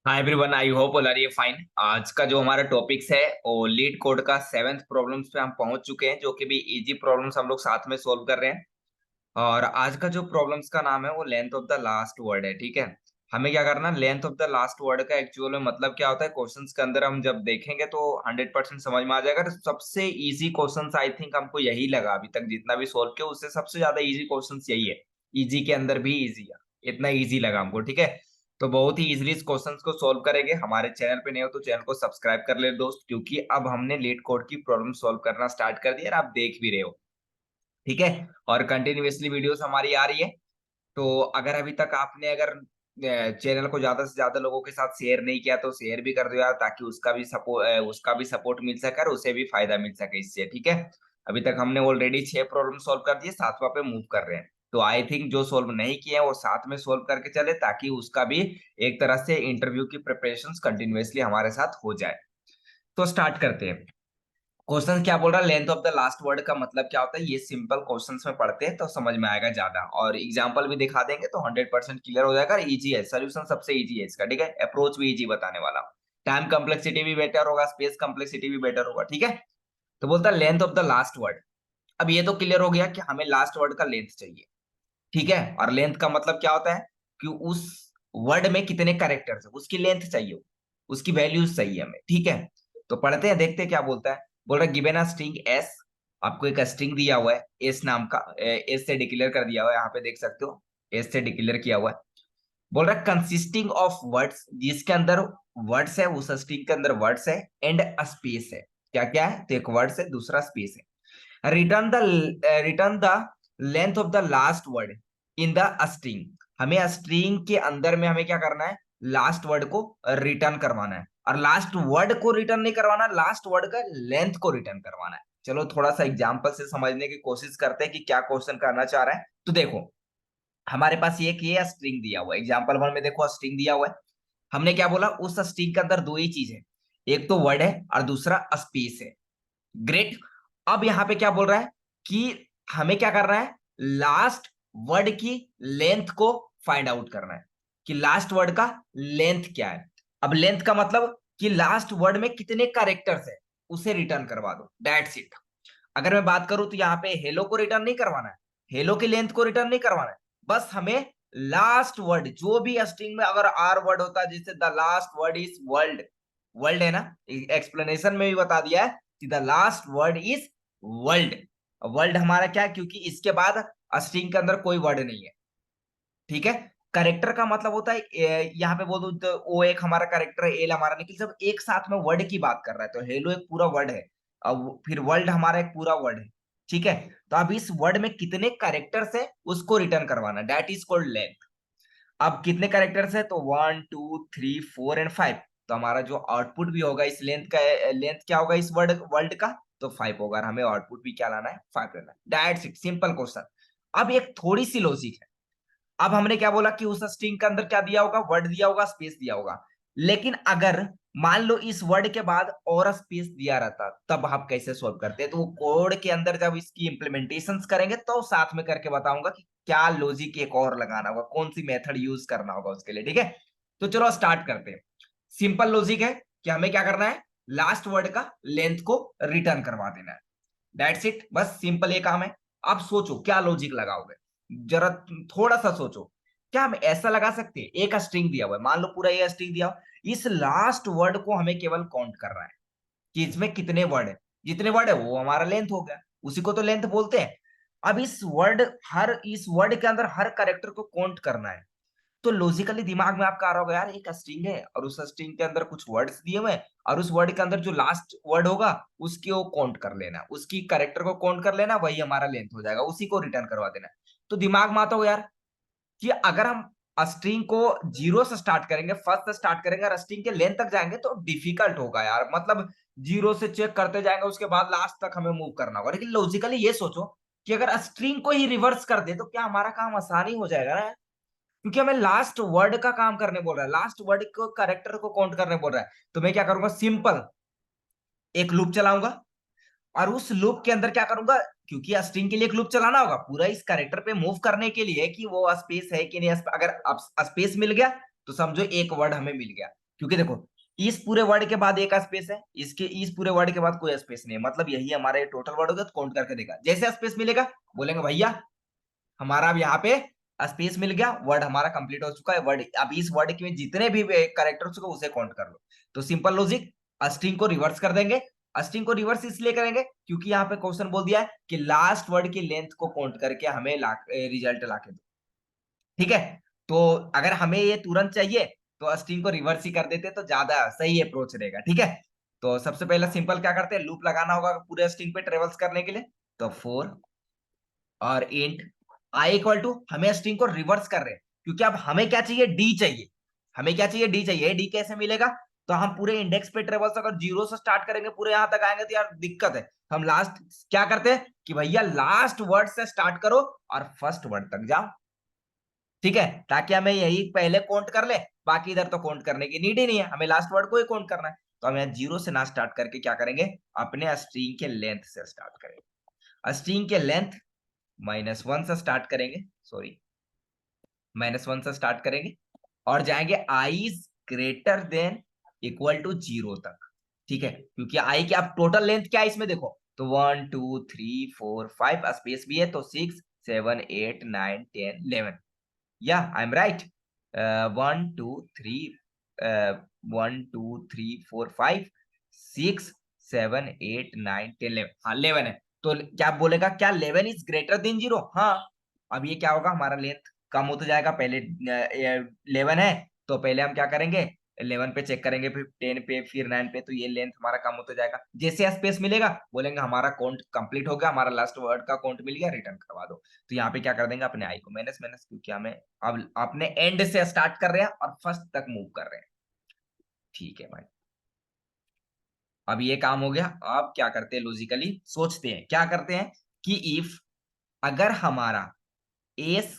Hi everyone, I hope all are you fine. आज का जो हमारा टॉपिक्स है वो लीड कोड का सेवेंथ प्रॉब्लम्स पे हम पहुंच चुके हैं, जो कि भी इजी प्रॉब्लम्स हम लोग साथ में सोल्व कर रहे हैं। और आज का जो प्रॉब्लम्स का नाम है वो length of the last word है। ठीक है, हमें क्या करना, length of the last word का एक्चुअल में मतलब क्या होता है क्वेश्चंस के अंदर हम जब देखेंगे तो 100% समझ में आ जाएगा। और सबसे इजी क्वेश्चंस आई थिंक हमको यही लगा अभी तक जितना भी सोल्व किया, उससे सबसे ज्यादा इजी क्वेश्चंस यही है। इजी के अंदर भी इजी है, इतना इजी लगा हमको। ठीक है, तो बहुत ही इजीली इस क्वेश्चंस को सोल्व करेंगे। हमारे चैनल पे नए हो तो चैनल को सब्सक्राइब कर ले दोस्त, क्योंकि अब हमने लीड कोड की प्रॉब्लम सोल्व करना स्टार्ट कर दिया और आप देख भी रहे हो। ठीक है, और कंटिन्यूअसली वीडियोस हमारी आ रही है। तो अगर अभी तक आपने अगर चैनल को ज्यादा से ज्यादा लोगों के साथ शेयर नहीं किया तो शेयर भी कर दो यार, ताकि उसका भी सपोर्ट मिल सके और उसे भी फायदा मिल सके इससे। ठीक है, अभी तक हमने ऑलरेडी 6 प्रॉब्लम सॉल्व कर दिए, सातवां पे मूव कर रहे हैं। तो आई थिंक जो सोल्व नहीं किए हैं वो साथ में सोल्व करके चले, ताकि उसका भी एक तरह से इंटरव्यू की प्रिपरेशन कंटिन्यूअसली हमारे साथ हो जाए। तो स्टार्ट करते हैं। क्वेश्चन क्या बोल रहा है, length of the last word का मतलब क्या होता है, ये सिंपल क्वेश्चंस में पढ़ते हैं तो समझ में आएगा ज्यादा, और एग्जांपल भी दिखा देंगे तो 100% क्लियर हो जाएगा। इजी है, सोल्यूशन सबसे इजी है इसका। ठीक है, अप्रोच भी इजी बताने वाला हूं। टाइम कम्प्लेक्सिटी भी बेटर होगा, स्पेस कम्प्लेक्सिटी भी बेटर होगा। ठीक है, तो बोलता है length of the last word. अब ये तो क्लियर हो गया कि हमें लास्ट वर्ड का लेंथ चाहिए। ठीक है, और लेंथ का मतलब क्या होता है कि उस वर्ड में कितने कैरेक्टर्स है उसकी लेंथ चाहिए, उसकी वैल्यूज चाहिए हमें। ठीक है, तो पढ़ते हैं, देखते हैं क्या बोलता है। बोल रहा है गिवन अ स्ट्रिंग एस। आपको एक स्ट्रिंग दिया हुआ है एस नाम का, एस से डिक्लेयर कर दिया हुआ है, यहाँ पे देख सकते हो एस से डिक्लेयर किया हुआ है। बोल रहा है कंसिस्टिंग ऑफ वर्ड्स, जिसके अंदर वर्ड्स है, उस स्ट्रिंग के अंदर वर्ड्स है एंड अ स्पेस है। क्या क्या है, तो एक वर्ड्स है, दूसरा स्पेस है। Return the length of the last word in the string. हमें स्ट्रिंग के अंदर में हमें क्या करना है, लास्ट वर्ड को रिटर्न करवाना है। और लास्ट वर्ड को रिटर्न नहीं करवाना, लास्ट वर्ड का लेंथ को रिटर्न करवाना है। चलो थोड़ा सा एग्जांपल से समझने की कोशिश करते हैं कि क्या क्वेश्चन करना चाह रहा है। तो देखो, हमारे पास ये स्ट्रिंग दिया हुआ है, एग्जांपल 1 में देखो स्ट्रिंग दिया हुआ है। हमने क्या बोला, उस स्ट्रिंग के अंदर दो ही चीज है, एक तो वर्ड है और दूसरा स्पेस है। ग्रेट। अब यहाँ पे क्या बोल रहा है कि हमें क्या करना है, लास्ट वर्ड की लेंथ को फाइंड आउट करना है, कि लास्ट वर्ड का लेंथ क्या है। अब लेंथ का मतलब कि लास्ट वर्ड में कितने कैरेक्टर्स है उसे रिटर्न करवा दो, दैट्स इट। अगर मैं बात करूं तो यहाँ पे हेलो को रिटर्न नहीं करवाना है, हेलो की लेंथ को रिटर्न नहीं करवाना है, बस हमें लास्ट वर्ड, जो भी स्ट्रिंग में अगर आर वर्ड होता है, जैसे the last word is world, world है ना, एक्सप्लेनेशन में भी बता दिया है कि the last word is world. World हमारा क्या है, क्योंकि इसके बाद स्ट्रिंग के अंदर कोई वर्ड नहीं है। ठीक है, करेक्टर का मतलब होता है यहाँ पे बोल दो तो ओ एक हमारा करेक्टर है, एल हमारा, लेकिन सब एक साथ में वर्ड की बात कर रहा है, तो हेलो एक पूरा वर्ड है। अब फिर वर्ल्ड हमारा एक पूरा वर्ड है। ठीक है, तो अब इस वर्ड में कितने कैरेक्टर्स है उसको रिटर्न करवाना, दैट इज कॉल्ड लेंथ। अब कितने कैरेक्टर्स है, तो 1 2 3 4 एंड 5। तो हमारा जो आउटपुट भी होगा इस लेंथ का, लेंथ क्या होगा इस वर्ड वर्ल्ड का, तो 5 होगा। और हमें आउटपुट भी क्या लाना है, 5 लाना है, दैट्स इट, सिंपल क्वेश्चन। अब एक थोड़ी सी लॉजिक है। अब हमने क्या बोला कि उस स्ट्रिंग के अंदर क्या दिया होगा, वर्ड दिया होगा, स्पेस दिया होगा। लेकिन अगर मान लो इस वर्ड के बाद और स्पेस दिया रहता, तब आप कैसे सोल्व करते हैं, तो वो कोड के अंदर जब इसकी इंप्लीमेंटेशन करेंगे तो साथ में करके बताऊंगा कि क्या लॉजिक एक और लगाना होगा, कौन सी मेथड यूज करना होगा उसके लिए। ठीक है, तो चलो स्टार्ट करते हैं। सिंपल लॉजिक है कि हमें क्या करना है, लास्ट वर्ड का लेंथ को रिटर्न करवा देना है, दैट्स इट, बस सिंपल ये काम है। अब सोचो क्या लॉजिक लगाओगे, जरा थोड़ा सा सोचो। क्या हम ऐसा लगा सकते हैं, एक स्ट्रिंग दिया हुआ है, मान लो पूरा ये स्ट्रिंग दिया हुआ, इस लास्ट वर्ड को हमें केवल काउंट करना है कि इसमें कितने वर्ड है, जितने वर्ड है वो हमारा लेंथ हो गया, उसी को तो लेंथ बोलते हैं। अब इस वर्ड के अंदर हर कैरेक्टर को काउंट करना है। तो लॉजिकली दिमाग में आपका आ रहा होगा, यार एक स्ट्रिंग है और उस स्ट्रिंग के अंदर कुछ वर्ड्स दिए हुए हैं, और उस वर्ड के अंदर जो लास्ट वर्ड होगा उसकी वो काउंट कर लेना, उसकी कैरेक्टर को काउंट कर लेना, वही हमारा लेंथ हो जाएगा, उसी को रिटर्न करवा देना। तो दिमाग में आता हो यार कि अगर हम स्ट्रिंग को जीरो से स्टार्ट करेंगे, फर्स्ट से स्टार्ट करेंगे और स्ट्रिंग के लेंथ तक जाएंगे तो डिफिकल्ट होगा यार, मतलब जीरो से चेक करते जाएंगे, उसके बाद लास्ट तक हमें मूव करना होगा। लेकिन लॉजिकली ये सोचो कि अगर स्ट्रिंग को ही रिवर्स कर दे तो क्या हमारा काम आसानी हो जाएगा ना, क्योंकि हमें लास्ट वर्ड का काम करने बोल रहा है, लास्ट वर्ड को कैरेक्टर को काउंट करने बोल रहा है। तो मैं क्या करूंगा, सिंपल एक लूप चलाऊंगा, और उस लूप के अंदर क्या करूंगा, क्योंकि स्ट्रिंग के लिए एक लूप चलाना होगा पूरा इस कैरेक्टर पे मूव करने के लिए कि वो स्पेस है कि नहीं, अगर अब स्पेस मिल गया तो समझो एक वर्ड हमें मिल गया। क्योंकि देखो इस पूरे वर्ड के बाद एक स्पेस है, इसके इस पूरे वर्ड के बाद कोई स्पेस नहीं है, मतलब यही हमारे टोटल वर्ड होगा, तो काउंट करके देगा। जैसे स्पेस मिलेगा बोलेंगे भैया हमारा अब यहाँ पे स्पेस मिल गया, वर्ड हमारा कंप्लीट हो चुका है, वर्ड अब इस वर्ड के जितने भी कैरेक्टर्स को उसे काउंट कर लो। तो सिंपल लॉजिक, स्ट्रिंग को रिवर्स कर देंगे। स्ट्रिंग को रिवर्स इसलिए करेंगे क्योंकि यहाँ पे क्वेश्चन बोल दिया है कि लास्ट वर्ड की लेंथ को काउंट करके हमें रिजल्ट लाके दो। ठीक है, तो अगर हमें ये तुरंत चाहिए तो स्ट्रिंग को रिवर्स ही कर देते तो ज्यादा सही अप्रोच रहेगा। ठीक है, तो सबसे पहले सिंपल क्या करते हैं, लूप लगाना होगा पूरे स्ट्रिंग पे ट्रेवल्स करने के लिए। तो 4 और इंट आई इक्वल टू, हमें स्ट्रिंग को रिवर्स कर रहे हैं क्योंकि अब हमें क्या चाहिए, डी चाहिए। हमें क्या चाहिए, डी चाहिए। डी कैसे मिलेगा, तो हम पूरे इंडेक्स पे ट्रेवल्स अगर जीरो से स्टार्ट करेंगे पूरे यहां तक आएंगे तो यार दिक्कत है। हम लास्ट क्या करते हैं कि भैया लास्ट वर्ड से स्टार्ट करो और फर्स्ट वर्ड तक जाओ। ठीक है, ताकि हमें यही पहले काउंट कर ले, बाकी इधर तो काउंट करने की नीड ही नहीं है, हमें लास्ट वर्ड को ही काउंट करना है। तो हम यहाँ जीरो से ना स्टार्ट करके क्या करेंगे, अपने स्ट्रिंग के लेंथ से स्टार्ट करेंगे। स्ट्रिंग के लेंथ -1 से स्टार्ट करेंगे, सॉरी -1 से स्टार्ट करेंगे और जाएंगे i is greater than equal to zero तक। ठीक है, क्योंकि आई की अब टोटल लेंथ क्या है इसमें देखो, तो 1 2 3 4 5 स्पेस भी है तो 6 7 8 9 10 11। या आई एम राइट, 1 2 3 1 2 3 4 5 6 7 8 9 10 11, हाँ 11 है। तो क्या बोलेगा, क्या 11 इज ग्रेटर देन जीरो, हाँ। अब ये क्या होगा, हमारा लेंथ कम होता जाएगा, पहले 11 है तो पहले हम क्या करेंगे 11 पे चेक करेंगे, फिर 10 पे, फिर 9 पे, तो ये लेंथ हमारा कम होता जाएगा। जैसे स्पेस मिलेगा बोलेंगे हमारा काउंट कंप्लीट हो गया, हमारा लास्ट वर्ड का काउंट मिल गया, रिटर्न करवा दो। तो यहाँ पे क्या कर देंगे, अपने आई को माइनस माइनस, क्योंकि हमें अब अपने एंड से स्टार्ट कर रहे हैं और फर्स्ट तक मूव कर रहे हैं। ठीक है भाई, अब ये काम हो गया। अब क्या करते हैं, लॉजिकली सोचते हैं, क्या करते हैं कि इफ अगर हमारा एस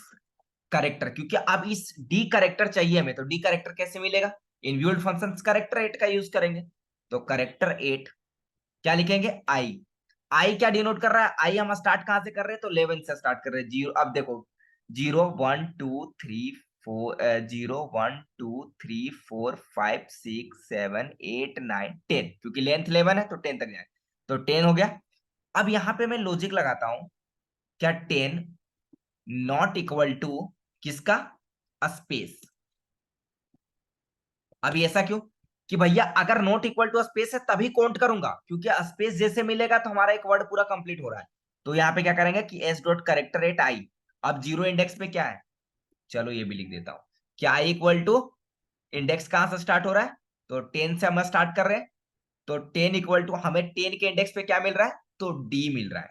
करेक्टर, क्योंकि अब इस डी करेक्टर चाहिए हमें, तो डी करेक्टर कैसे मिलेगा, इनव्यूल्ड फंक्शन करेक्टर 8 का यूज करेंगे। तो करेक्टर 8 क्या लिखेंगे, आई। आई क्या डिनोट कर रहा है, आई हम स्टार्ट कहां से कर रहे हैं, तो 11 से स्टार्ट कर रहे हैं। जीरो, अब देखो 0 1 2 3 4 0 1 2 3 4 5 6 7 8 9 10, क्योंकि लेंथ 11 है तो 10 तक जाए, तो 10 हो गया। अब यहां पे मैं लॉजिक लगाता हूं, क्या 10 नॉट इक्वल टू किसका, स्पेस। अब ऐसा क्यों, कि भैया अगर नॉट इक्वल टू स्पेस है तभी काउंट करूंगा, क्योंकि स्पेस जैसे मिलेगा तो हमारा एक वर्ड पूरा कंप्लीट हो रहा है। तो यहाँ पे क्या करेंगे कि एस डॉट करेक्टर एट आई। अब जीरो इंडेक्स पे क्या है, चलो ये भी लिख देता हूं, क्या आई इक्वल टू, इंडेक्स कहां से स्टार्ट हो रहा है, तो 10 से हम स्टार्ट कर रहे हैं। तो 10 इक्वल टू, हमें 10 के इंडेक्स पे क्या मिल रहा है, तो डी मिल रहा है।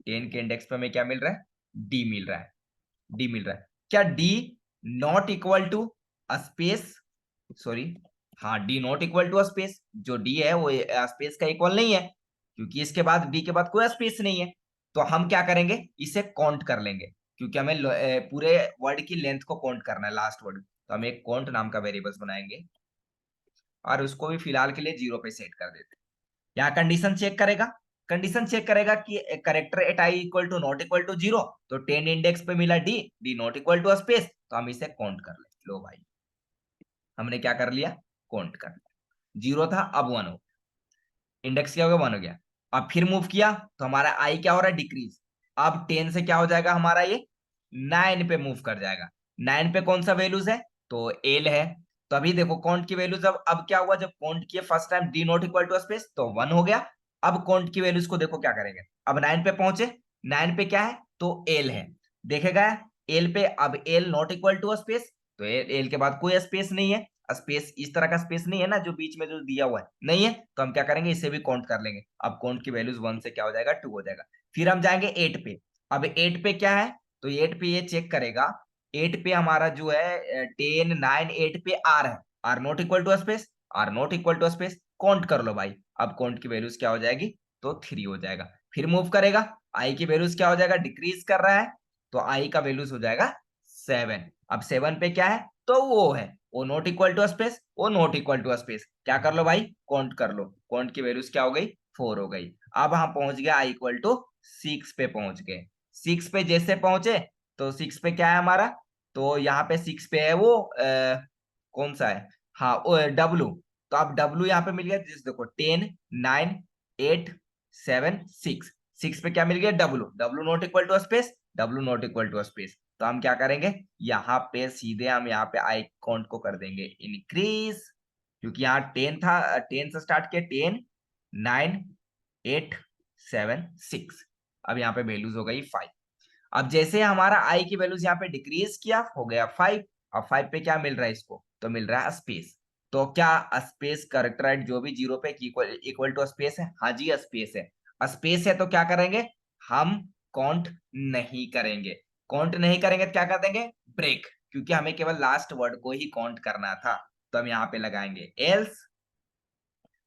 10 के इंडेक्स पे हमें क्या मिल रहा है, डी मिल रहा है। डी मिल रहा है, क्या D not equal to space, sorry, हाँ D not equal to space, जो डी है वो स्पेस का इक्वल नहीं है, क्योंकि इसके बाद डी के बाद कोई स्पेस नहीं है। तो हम क्या करेंगे, इसे काउंट कर लेंगे, क्योंकि हमें पूरे वर्ड की लेंथ को काउंट करना है, लास्ट वर्ड। तो हम एक काउंट नाम का वेरिएबल्स बनाएंगे और उसको भी फिलहाल के लिए जीरो पे सेट कर देते हैं। यहाँ कंडीशन चेक करेगा, कंडीशन चेक करेगा कि character at I equal to not equal to zero, तो 10 इंडेक्स पे मिला D, D not equal to space, तो हम इसे काउंट कर ले। लो भाई, हमने क्या कर लिया, काउंट कर लिया। जीरो था अब 1 हो, इंडेक्स क्या हो गया, 1 हो गया। अब फिर मूव किया तो हमारा आई क्या हो रहा है, डिक्रीज। अब 10 से क्या हो जाएगा हमारा, ये 9 पे मूव कर जाएगा। 9 पे कौन सा वैल्यूज है, तो एल है। तो अभी देखो काउंट की वैल्यूज, अब क्या हुआ, जब काउंट किए first time D not equal to space तो 1 हो गया। अब काउंट की वैल्यूज को देखो क्या करेंगे, अब 9 पे पहुंचे, 9 पे क्या है, तो एल है, देखेगा एल पे। अब L not equal to space, तो एल के बाद कोई स्पेस नहीं है, स्पेस इस तरह का स्पेस नहीं है ना जो बीच में जो दिया हुआ है, नहीं है, तो हम क्या करेंगे, इसे भी काउंट कर लेंगे। अब काउंट की वैल्यूज 1 से क्या हो जाएगा, 2 हो जाएगा। फिर हम जाएंगे 8 पे। अब 8 पे क्या है, तो 8 पे ये चेक करेगा, 8 पे हमारा जो है 10 9 8 पे आर है, R not equal to space, R not equal to space, count कर लो भाई। अब काउंट की वैल्यूज क्या हो जाएगी, तो 3 हो जाएगा। फिर मूव करेगा, आई की वैल्यूज क्या हो जाएगा, डिक्रीज कर रहा है, तो आई का वैल्यूज हो जाएगा 7। अब 7 पे क्या है, तो वो है O not equal to space, O not equal to space, क्या कर लो भाई, काउंट कर लो। काउंट की वैल्यूज क्या हो गई, 4 हो गई। अब हम पहुंच गए आई इक्वल टू 6 पे पहुंच गए। 6 पे जैसे पहुंचे, तो 6 पे क्या है हमारा, तो यहाँ पे 6 पे है वो कौन सा है, हाँ W, तो अब W यहाँ पे मिल गया, जिस देखो 10 9 8 7 6, 6 पे क्या मिल गया W, W not equal to space, W not equal to space. तो हम क्या करेंगे, यहाँ पे सीधे हम यहाँ पे आई काउंट को कर देंगे इंक्रीज, क्योंकि यहाँ 10 था, 10 से स्टार्ट किया, 10 9 8 7 6, अब यहाँ पे वैल्यूज हो गई 5। अब जैसे हमारा आई की वैल्यूज यहाँ पे डिक्रीज किया, हो गया 5। अब 5 पे क्या मिल रहा है इसको, तो मिल रहा है स्पेस। तो क्या स्पेस करेक्टराइट जो भी जीरो पे इक्वल टू स्पेस है, हाँ जी स्पेस है। स्पेस है तो क्या करेंगे, हम काउंट नहीं करेंगे। काउंट नहीं करेंगे तो क्या कर देंगे, ब्रेक, क्योंकि हमें केवल लास्ट वर्ड को ही काउंट करना था। तो हम यहाँ पे लगाएंगे एल्स,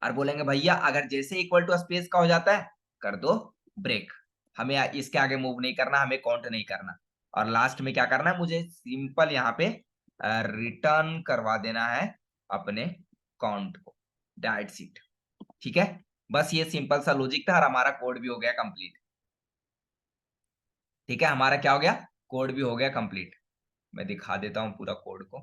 और बोलेंगे भैया अगर जैसे इक्वल टू स्पेस का हो जाता है कर दो ब्रेक, हमें इसके आगे मूव नहीं करना, हमें काउंट नहीं करना। और लास्ट में क्या करना है, मुझे सिंपल यहाँ पे रिटर्न करवा देना है अपने काउंट को, डाइट सीट। ठीक है, बस ये सिंपल सा लॉजिक था और हमारा कोड भी हो गया कंप्लीट। ठीक है, हमारा क्या हो गया, कोड भी हो गया कंप्लीट। मैं दिखा देता हूँ पूरा कोड को।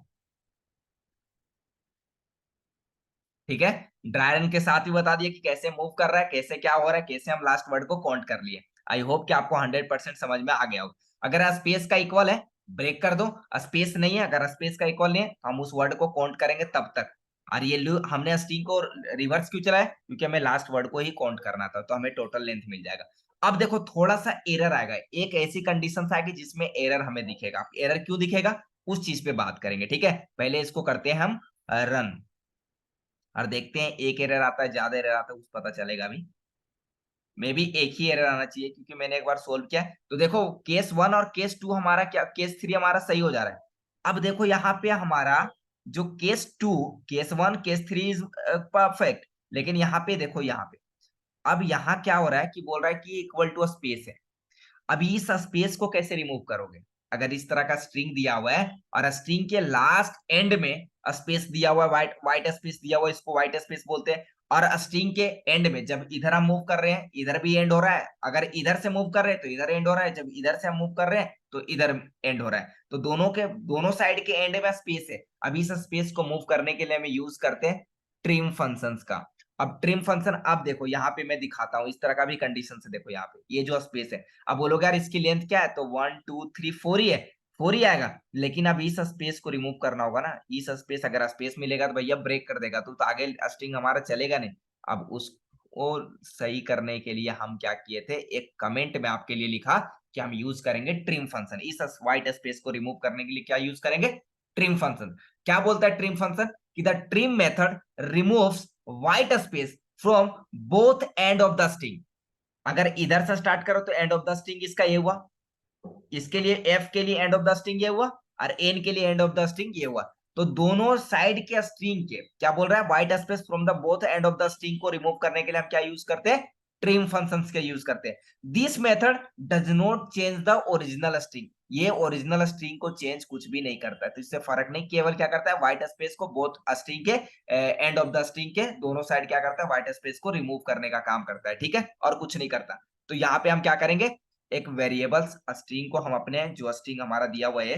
ठीक है, ड्राई रन के साथ ही बता दिया कि कैसे मूव कर रहा है, कैसे क्या हो रहा है, कैसे हम लास्ट वर्ड को काउंट कर लिए। आई होप कि आपको 100% समझ में आ गया हो। अगर स्पेस का इक्वल है ब्रेक कर दो, स्पेस नहीं है, अगर स्पेस का इक्वल नहीं है हम उस वर्ड को काउंट करेंगे तब तक। और ये हमने स्ट्रिंग को रिवर्स क्यों चलाया, क्योंकि हमें लास्ट वर्ड को ही काउंट करना था, तो हमें टोटल लेंथ मिल जाएगा। अब देखो थोड़ा सा एरर आएगा, एक ऐसी कंडीशन आएगी जिसमें एरर हमें दिखेगा। एरर क्यों दिखेगा उस चीज पे बात करेंगे। ठीक है, पहले इसको करते हैं हम रन, और देखते हैं एक एरर आता है ज्यादा एरर आता है, उस पता चलेगा अभी। मे भी एक ही एरर आना चाहिए, क्योंकि मैंने एक बार सोल्व किया है। तो देखो केस 1 और केस 2 हमारा क्या, केस 3 हमारा सही हो जा रहा है। अब देखो यहाँ पे हमारा जो case 2, case 1 case 3 is perfect, लेकिन यहाँ पे देखो, यहाँ पे अब यहाँ क्या हो रहा है कि बोल रहा है कि इक्वल टू स्पेस है। अभी इस स्पेस को कैसे रिमूव करोगे, अगर इस तरह का स्ट्रिंग दिया हुआ है और स्ट्रिंग के लास्ट एंड में स्पेस दिया हुआ है, व्हाइट व्हाइट स्पेस दिया हुआ है, इसको व्हाइट स्पेस बोलते हैं। और स्ट्रिंग के एंड में जब इधर हम मूव कर रहे हैं इधर भी एंड हो रहा है, अगर इधर से मूव कर रहे हैं तो इधर एंड हो रहा है, जब इधर से हम मूव कर रहे हैं तो इधर एंड हो रहा है। तो दोनों साइड के एंड में स्पेस है। अब इस स्पेस को मूव करने के लिए हम यूज करते हैं ट्रिम फंक्शंस का। अब ट्रिम फंक्शन, अब देखो यहाँ पे मैं दिखाता हूँ इस तरह का भी कंडीशन से। देखो यहाँ पे ये जो स्पेस है, अब बोलोगे यार इसकी लेंथ क्या है, तो 1 2 3 4 ही है, 4 ही आएगा। लेकिन अब इस स्पेस को रिमूव करना होगा ना, इस स्पेस अगर स्पेस मिलेगा तो भैया ब्रेक कर देगा, तो आगे स्ट्रिंग हमारा चलेगा नहीं। अब उसको सही करने के लिए हम क्या किए थे, एक कमेंट में आपके लिए लिखा कि हम यूज करेंगे ट्रिम फंक्शन। इस व्हाइट स्पेस को रिमूव करने के लिए क्या यूज करेंगे, ट्रिम फंक्शन। क्या बोलता है ट्रिम फंक्शन, कि the trim method removes white space from both end of the string. अगर इधर से स्टार्ट करो तो एंड ऑफ द स्ट्रिंग इसका ये हुआ, इसके लिए एफ के लिए एंड ऑफ द स्ट्रिंग ये हुआ, और एन के लिए एंड ऑफ द स्ट्रिंग ये हुआ। तो दोनों साइड के स्ट्रिंग के क्या बोल रहा है, white space from the both end of the string को रिमूव करने के लिए हम क्या यूज करते हैं, ट्रिम फंक्शंस के यूज करते हैं। This method does not change the original string, ये ओरिजिनल स्ट्रिंग को चेंज कुछ भी नहीं करता है, तो इससे फर्क नहीं, केवल क्या करता है व्हाइट स्पेस को बोथ स्ट्रिंग के एंड ऑफ द स्ट्रिंग के दोनों साइड क्या करता है, व्हाइट स्पेस को रिमूव करने का काम करता है। ठीक है, और कुछ नहीं करता। तो यहाँ पे हम क्या करेंगे, एक वेरिएबल्स स्ट्रिंग को हम अपने जो स्ट्रिंग हमारा दिया हुआ है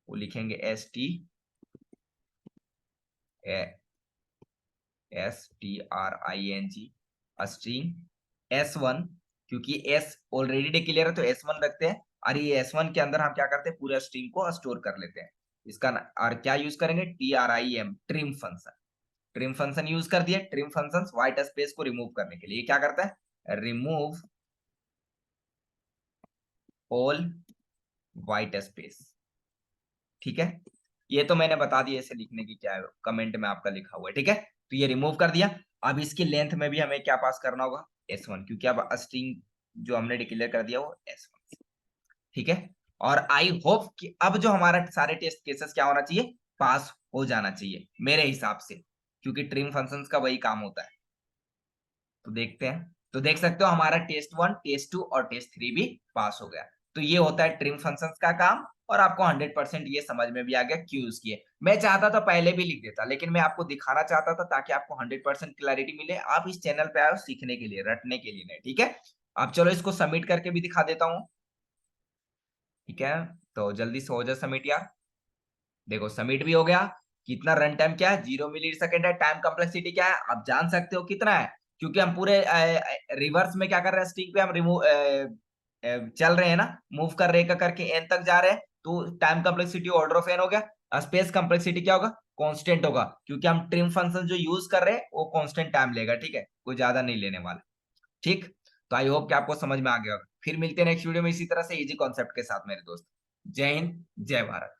वो लिखेंगे STRING स्ट्रिंग S1, क्योंकि S ऑलरेडी डिक्लेयर है तो S1 रखते हैं। और ये S1 के अंदर हम क्या करते हैं, पूरा स्ट्रिंग को स्टोर कर लेते हैं। इसका और क्या यूज करेंगे, TRIM trim function. Trim function use कर दिया, ट्रिम फंक्शन व्हाइट स्पेस को रिमूव करने के लिए क्या करता है, रिमूव ऑल व्हाइट स्पेस। ठीक है, ये तो मैंने बता दिया इसे लिखने की क्या है, कमेंट में आपका लिखा हुआ है। ठीक है, तो ये रिमूव कर दिया। अब इसकी लेंथ में भी हमें क्या पास करना होगा, S1, क्योंकि अब स्ट्रिंग जो हमने डिक्लेयर कर दिया वो S1। ठीक है, और आई होप कि अब जो हमारा सारे टेस्ट केसेस क्या होना चाहिए, पास हो जाना चाहिए मेरे हिसाब से, क्योंकि ट्रिम फंक्शंस का वही काम होता है। तो देखते हैं, तो देख सकते हो हमारा टेस्ट 1 टेस्ट 2 और टेस्ट 3 भी पास हो गया। तो ये होता है ट्रिम फंक्शंस का काम, और आपको 100% ये समझ में भी आ गया क्यों यूज किए। मैं चाहता था पहले भी लिख देता, लेकिन मैं आपको दिखाना चाहता था ताकि आपको 100% क्लैरिटी मिले। आप इस चैनल पे आए हो सीखने के लिए, रटने के लिए नहीं। ठीक है, अब चलो इसको सबमिट करके भी दिखा देता हूँ। ठीक है, तो जल्दी से हो जाए सबमिट यार। देखो सबमिट भी हो गया, कितना रन टाइम क्या है, 0 मिली सेकेंड है। टाइम कॉम्प्लेक्सिटी क्या है, आप जान सकते हो कितना है, क्योंकि हम पूरे रिवर्स में क्या कर रहे हैं, स्ट्रिंग पे हम रिमूव चल रहे हैं ना, मूव कर रहे करके एन तक जा रहे हैं, तो time complexity order of N हो गया। स्पेस कॉम्प्लेक्सिटी क्या होगा, कांस्टेंट होगा, क्योंकि हम ट्रिम फंक्शन जो यूज कर रहे हैं वो कांस्टेंट टाइम लेगा, ठीक है, कोई ज्यादा नहीं लेने वाला। ठीक, तो आई होप कि आपको समझ में आ गया होगा। फिर मिलते हैं नेक्स्ट वीडियो में इसी तरह से इजी कॉन्सेप्ट के साथ मेरे दोस्त। जय हिंद, जय भारत।